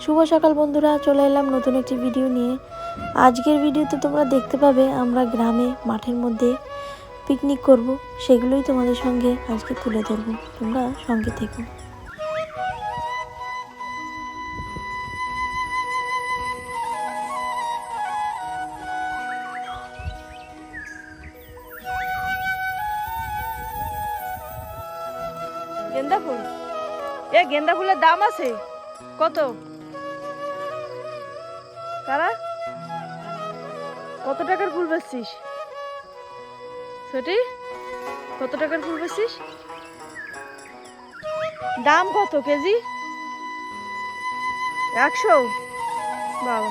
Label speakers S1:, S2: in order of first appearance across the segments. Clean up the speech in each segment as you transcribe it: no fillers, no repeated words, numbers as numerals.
S1: শুভ সকাল বন্ধুরা, চলে এলাম নতুন একটি ভিডিও নিয়ে। আজকের ভিডিওতে তোমরা দেখতে পাবে আমরা গ্রামে মাঠের মধ্যে পিকনিক করব, সেগুলোই তোমাদের সঙ্গে আজকে তুলে ধরবো। তোমরা সঙ্গে থেকো।
S2: गेंदा फूल गेंदा फूलेर दाम আছে কত? তারা কত টাকার ফুল বেচছিস? ছোটি কত টাকার ফুল বেচছিস? দাম কত কেজি? 100। বাবা।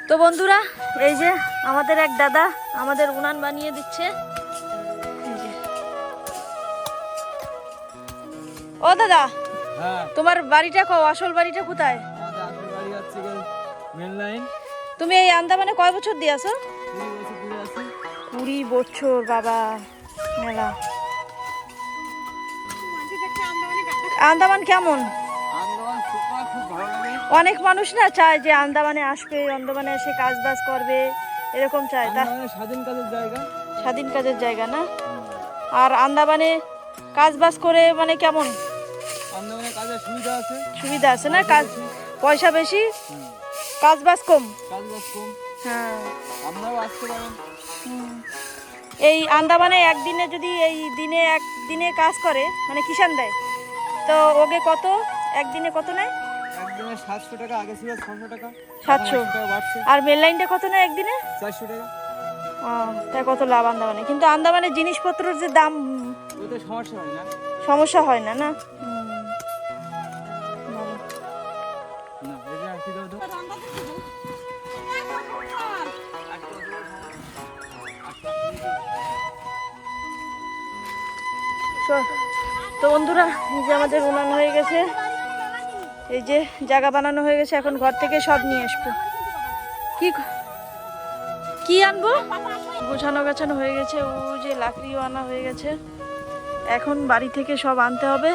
S2: তো বন্ধুরা, এই যে আমাদের এক দাদা আমাদের উনান বানিয়ে দিচ্ছে। ও দাদা,
S3: হ্যাঁ,
S2: তোমার বাড়িটা কও, আসল বাড়িটা কোথায়?
S3: আমাদের আসল বাড়ি হচ্ছে মেন লাইন।
S2: তুমি এই আন্দামানে কয় বছর দিয়ে আছো?
S3: 20 বছর ধরে আছি।
S2: 20 বছর, বাবা মেলা। আন্দামান কেমন?
S3: আন্দামান সুপার, খুব ভালো লাগে।
S2: অনেক মানুষ না চায় যে আন্দামানে আসবে, আন্দামানে এসে কাজ বাজ করবে, এরকম চায়। তা
S3: আন্দামানে স্বাধীন কাজের জায়গা।
S2: স্বাধীন কাজের জায়গা না? আর আন্দামানে কাজ বাজ করে মানে কেমন?
S3: আন্দামানে কাজের সুবিধা আছে।
S2: সুবিধা আছে না? কাজ পয়সা বেশি, কাজ বাজ কম।
S3: কাজ বাজ কম।
S2: হ্যাঁ,
S3: আপনারাও আসতে পারেন।
S2: এই আন্দামানে একদিনে যদি একদিনে কাজ করে মানে কিষান দেয়, তো ওকে কত একদিনে কত নেয়?
S3: একদিনে 700 টাকা, আগে ছিল 600 টাকা।
S2: 700
S3: টাকা বাড়ছে।
S2: আর মেল লাইনটা কত নেয় একদিনে?
S3: 400 টাকা।
S2: তাই কত লাভ আন্দামানে। কিন্তু আন্দামানে জিনিসপত্রের যে দাম,
S3: ওতে সমস্যা হয় না।
S2: সমস্যা হয় না না? ভালো।
S3: না, এই যে আর কি দাও তো।
S2: তো বন্ধুরা, এই যে আমাদের উনান হয়ে গেছে, এই যে জায়গা বানানো হয়ে গেছে। এখন ঘর থেকে সব নিয়ে আসবো। কি কি আনবো? গোছানো গাছানো হয়ে গেছে, ও যে লাকড়িও আনা হয়ে গেছে। এখন বাড়ি থেকে সব আনতে হবে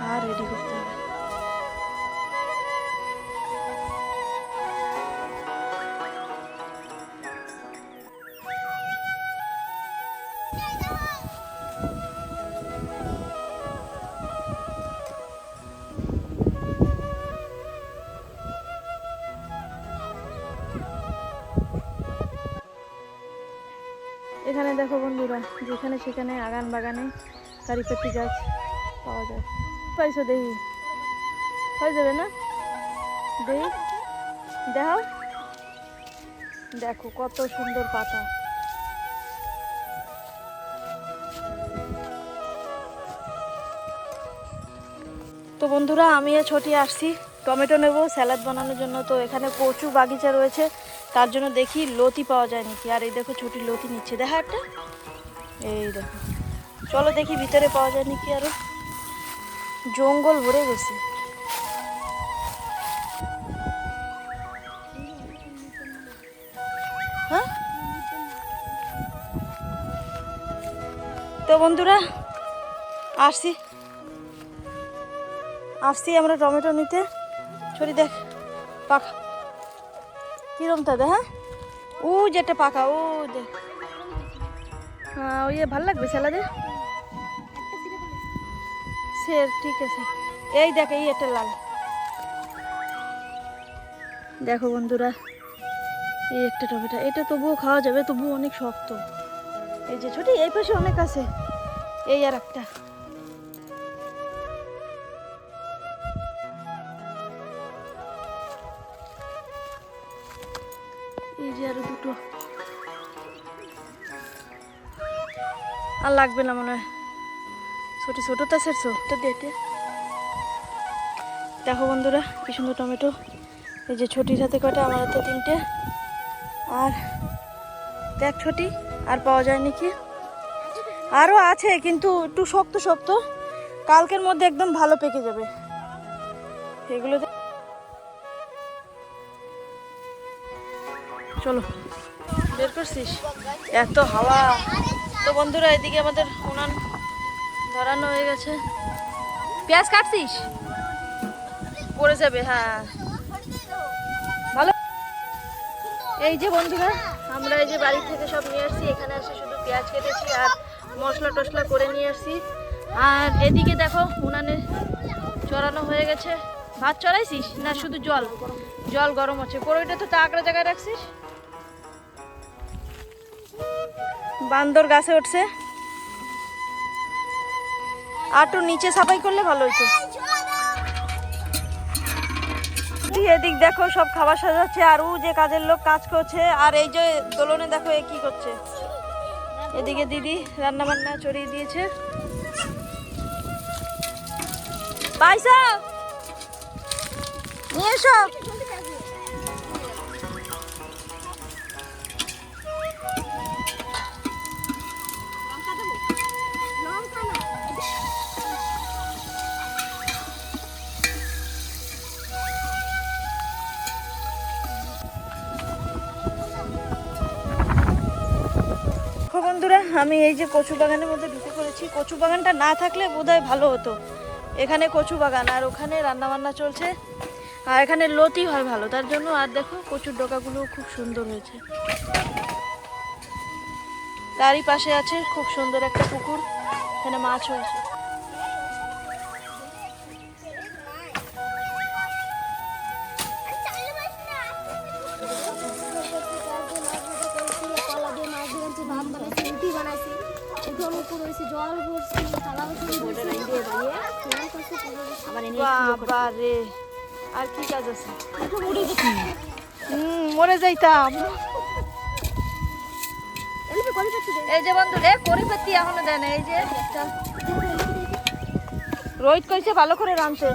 S2: আর রেডি করতে হবে। এখানে দেখো বন্ধুরা, যেখানে সেখানে আগান বাগানে কারিপাতি গাছ পাওয়া যায়। পাইছো দেখি? হয়ে যাবে না? দেখি, দেখো, দেখো কত সুন্দর পাতা। তো বন্ধুরা, আমি ছোটি আসছি টমেটো নেব স্যালাড বানানোর জন্য। তো এখানে কচু বাগিচা রয়েছে, তার জন্য দেখি লতি পাওয়া যায় নাকি। আর এই দেখো ছোটি লতি নিচ্ছে, দেখা একটা। এই দেখো, চলো দেখি ভিতরে পাওয়া যায় নাকি। আরো জঙ্গল ভরে গেছে। হ্যাঁ, তো বন্ধুরা আসছি আমরা টমেটো নিতে। ছড়ি দেখ পাকা কিরম তবে। হ্যাঁ, ও যেটা পাকা, ও দেখ। হ্যাঁ, ওই ভাল লাগবে স্যালাডে। ঠিক আছে। এই দেখ, এই একটা লাল। দেখো বন্ধুরা, এই একটা টমেটো, এটা তবুও খাওয়া যাবে, তবুও অনেক শক্ত। এই যে ছোটি, এই পাশে অনেক আছে। এই আর একটা। এই যে আরো দুটো। আর লাগবে না মনে হয়। ছোট ছোটটা ছেড়ছো, এটা দিয়ে। দেখো বন্ধুরা, কি সুন্দর টমেটো। এই যে ছোটির হাতে কটা, আমার হাতে 3টে। আর দেখ ছোটি, আর পাওয়া যায় নাকি? আরও আছে কিন্তু একটু শক্ত শক্ত। কালকের মধ্যে একদম ভালো পেকে যাবে এগুলো। চলো, বের করছিস? এত হাওয়া। তো বন্ধুরা, এদিকে আমাদের উনান ধরানো হয়ে গেছে। পেঁয়াজ কাটছিস? পড়ে যাবে। হ্যাঁ ভালো। এই যে বন্ধুরা, আমরা এই যে বাড়ি থেকে সব নিয়ে আসছি, এখানে এসে শুধু পেঁয়াজ কেটেছি আর মশলা টশলা করে নিয়ে আসছি। আর এদিকে দেখো উনানে চড়ানো হয়ে গেছে। ভাত চড়াইছিস না শুধু জল? জল গরম আছে। কড়াইটা তো তাকড়া জায়গায় রাখছিস। বান্দর গাছে উঠছে, আটু নিচে সাফাই করলে ভালো হইতো। এদিক দেখো সব খাবার সাজাচ্ছে, আর ও যে কাজের লোক কাজ করছে, আর এই যে দোলনে দেখো এ কি করছে। এদিকে দিদি রান্না বান্না চড়িয়ে দিয়েছে। পাইসা নিয়ে এসো। বন্ধুরা, আমি এই যে কচু বাগানের মধ্যে ঢুকে পড়েছি। কচু বাগানটা না থাকলে বোধহয় ভালো হতো। এখানে কচু বাগান আর ওখানে রান্না বান্না চলছে, আর এখানে লতি হয় ভালো, তার জন্য। আর দেখো কচুর ডগাগুলো খুব সুন্দর হয়েছে। তারই পাশে আছে খুব সুন্দর একটা পুকুর, এখানে মাছ হয়েছে। বাবারে, আর কি কাজ আছে? মরে যাইতাম। এই যে বন্ধু রে, করিপাতি এখনো দেয় না। এই যে রোহিত কইছে ভালো করে রাঁধতে।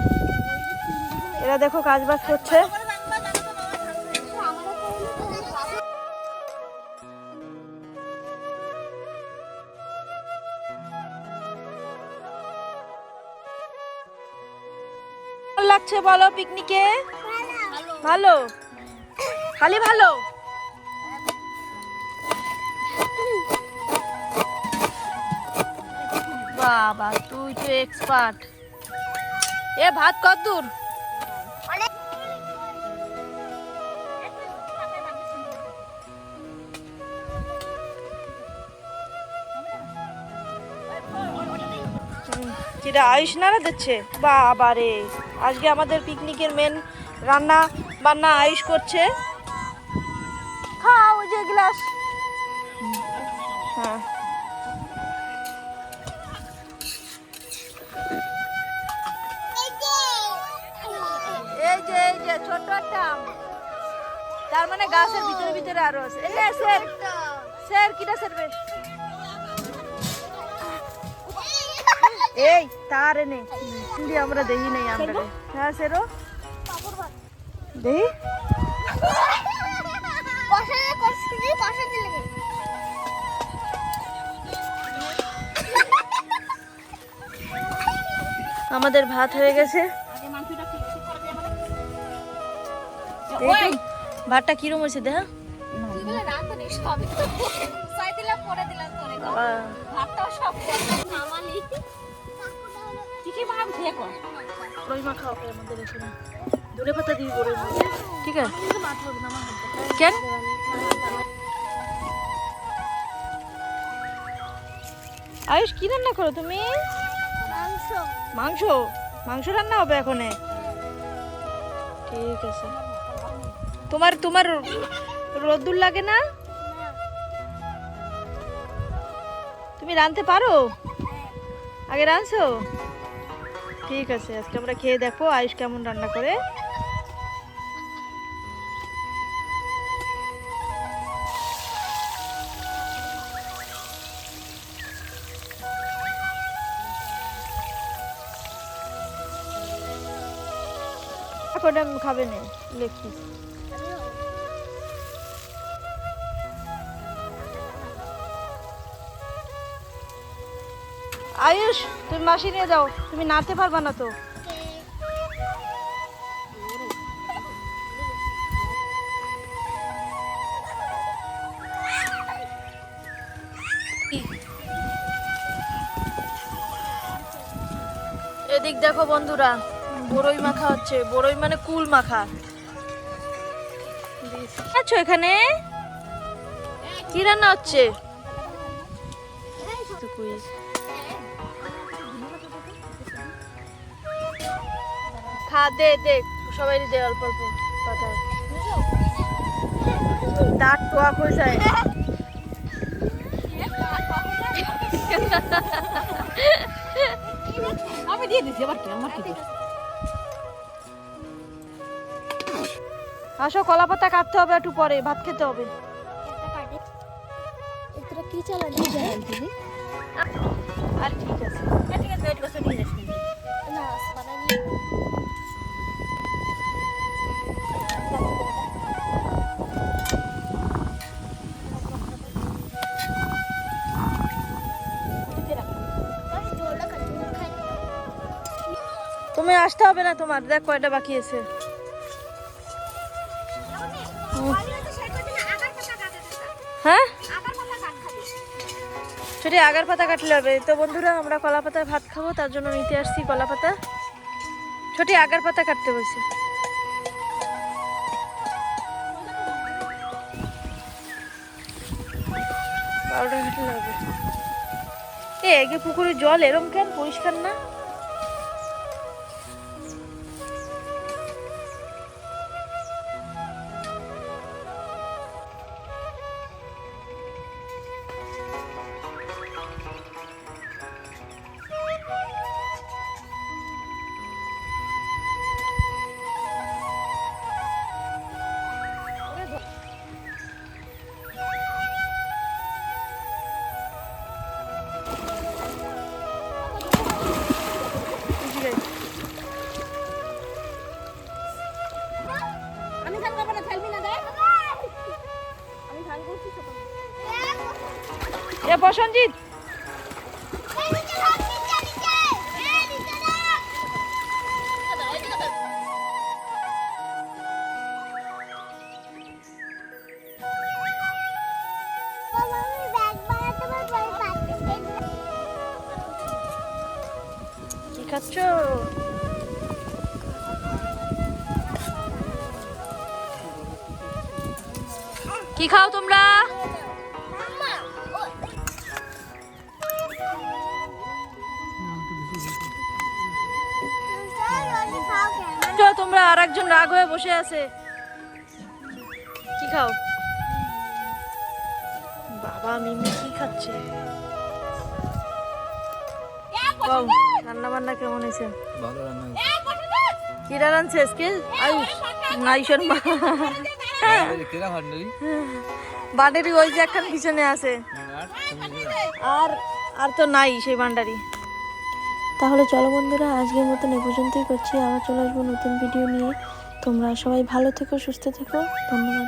S2: এরা দেখো কাজ বাজ করছে। লাগছে বলো পিকনিকে? ভালো, খালি ভালো। বাবা তুই তো এক্সপার্ট। এ ভাত কত দূর? যেটা আয়ুষ নাড়া দিচ্ছে। বাবা রে, আজকে আমাদের পিকনিকের মেন রান্না বান্না আয়ুষ করছে। খাও ওই যে গ্লাস। হ্যাঁ এই যে ছোট একটা আম, তার মানে গাছের ভিতরে ভিতরে আরো আছে। এই যে স্যার, স্যার কিটা স্যার এই তার এনে কিন্তু আমরা দেখি নাই আমরা। হ্যাঁ সেরো দেখি। আমাদের ভাত হয়ে গেছে। ভাতটা কিরম হয়েছে দেখা। ধরে পাতা দিবি বড়, ঠিক আছে? কেন আয়ুষ কি রান্না করো তুমি? মাংস। মাংস রান্না হবে এখনে, ঠিক আছে। তোমার তোমার রোদ্দুর লাগে না? তুমি রাঁধতে পারো? আগে রাঁধছো? ঠিক আছে, আজকে আমরা খেয়ে দেখো আয়ুষ কেমন রান্না করে। এখন খাবে না লেখি। আয়ুষ তুমি মাসি নিয়ে যাও, তুমি নাড়তে পারবা না তো। এদিক দেখো বন্ধুরা, বড়ই মাখা হচ্ছে, বড়ই মানে কুল মাখা। আচ্ছা, এখানে কি রান্না হচ্ছে? খা, দে দে, সবাই দে অল্প অল্প পাতায়। দাঁত টোয়াক হয়ে যায়।
S4: আমি দিয়ে দিছি, আবার কি আমার কি দোষ?
S2: আসো, কলা পাতা কাটতে হবে একটু পরে, ভাত খেতে হবে।
S1: কি চালানি যায় দিদি?
S2: আর ঠিক আছে,
S4: ঠিক আছে, ওয়েট করতে নিয়ে যাস।
S1: না বানানি।
S2: তুমি আসতে হবে না, তোমার দেখ কয়টা বাকি আছে। হ্যাঁ, ছোটি আগার পাতা কাটলে হবে তো। বন্ধুরা, আমরা কলা পাতায় ভাত খাবো, তার জন্য নিতে আসছি কলা পাতা। ছোটি আগার পাতা কাটতে বসে। পাউডার কাটলে হবে। এ পুকুরের জল এরম কেন পরিষ্কার না?
S4: আমি ধান খাবো না, ফেলবি না দেখ। আমি ধান করছি সকালে।
S2: এ বসঞ্জিৎ, কি খাচ্ছ? কি খাও তোমরা? তোমরা আর একজন রাগ হয়ে বসে আছে। কি খাও? বাবা, মিমি কি খাচ্ছে? রান্না বান্না কেমন হয়েছে?
S3: ভালো রান্না
S2: কি রান্নাছে আজকে? আয়ুষ, আয়ুষের মা।
S3: কেরা ভান্ডারি
S2: বান্ডারি ওই যে একখান পিছনে আছে। আর আর তো নাই সেই বান্ডারি।
S1: তাহলে চলো বন্ধুরা, আজকের মতন এ পর্যন্তই করছি। আবার চলে আসবো নতুন ভিডিও নিয়ে। তোমরা সবাই ভালো থেকো, সুস্থ থেকো। ধন্যবাদ।